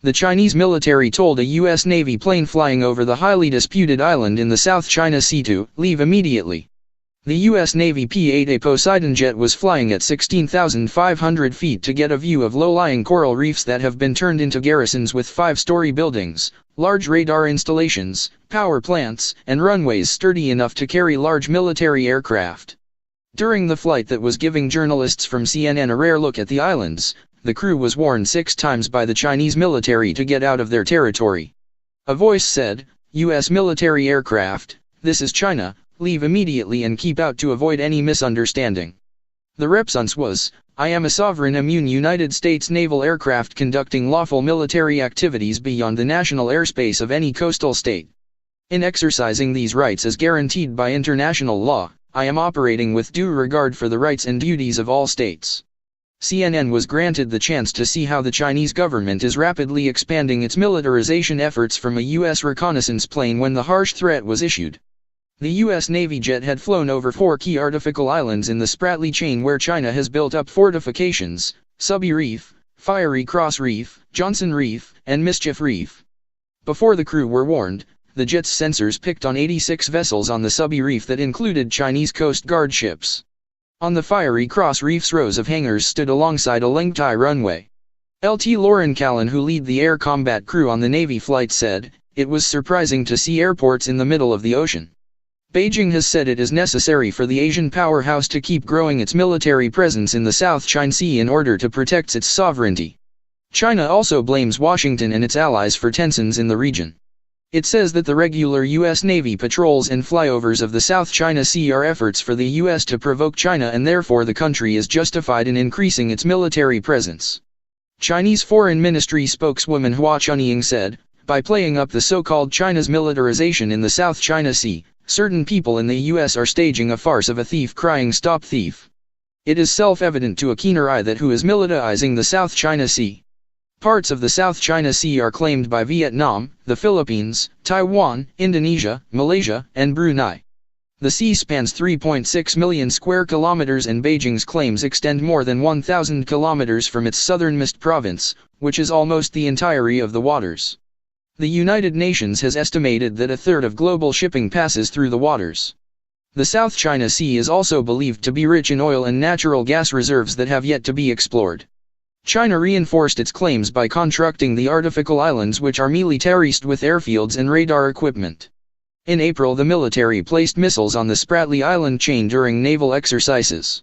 The Chinese military told a U.S. Navy plane flying over the highly disputed island in the South China Sea to leave immediately. The U.S. Navy P-8A Poseidon jet was flying at 16,500 feet to get a view of low-lying coral reefs that have been turned into garrisons with 5-story buildings, large radar installations, power plants, and runways sturdy enough to carry large military aircraft. During the flight that was giving journalists from CNN a rare look at the islands, the crew was warned 6 times by the Chinese military to get out of their territory. A voice said, "U.S. military aircraft, this is China, leave immediately and keep out to avoid any misunderstanding." The response was, "I am a sovereign immune United States naval aircraft conducting lawful military activities beyond the national airspace of any coastal state. In exercising these rights as guaranteed by international law, I am operating with due regard for the rights and duties of all states." CNN was granted the chance to see how the Chinese government is rapidly expanding its militarization efforts from a U.S. reconnaissance plane when the harsh threat was issued. The U.S. Navy jet had flown over 4 key artificial islands in the Spratly chain where China has built up fortifications: Subby Reef, Fiery Cross Reef, Johnson Reef, and Mischief Reef. Before the crew were warned, the jet's sensors picked on 86 vessels on the Subby Reef that included Chinese Coast Guard ships. On the Fiery Cross Reef's rows of hangars stood alongside a lengthy runway. Lt. Lauren Callan, who lead the air combat crew on the Navy flight, said, "It was surprising to see airports in the middle of the ocean." Beijing has said it is necessary for the Asian powerhouse to keep growing its military presence in the South China Sea in order to protect its sovereignty. China also blames Washington and its allies for tensions in the region. It says that the regular U.S. Navy patrols and flyovers of the South China Sea are efforts for the U.S. to provoke China, and therefore the country is justified in increasing its military presence. Chinese Foreign Ministry spokeswoman Hua Chunying said, "By playing up the so-called China's militarization in the South China Sea, certain people in the U.S. are staging a farce of a thief crying 'Stop thief.' It is self-evident to a keener eye that who is militarizing the South China Sea. Parts of the South China Sea are claimed by Vietnam, the Philippines, Taiwan, Indonesia, Malaysia, and Brunei. The sea spans 3.6 million square kilometers, and Beijing's claims extend more than 1,000 kilometers from its southernmost province, which is almost the entirety of the waters. The United Nations has estimated that a third of global shipping passes through the waters. The South China Sea is also believed to be rich in oil and natural gas reserves that have yet to be explored. China reinforced its claims by constructing the artificial islands, which are militarized with airfields and radar equipment. In April, the military placed missiles on the Spratly Island chain during naval exercises.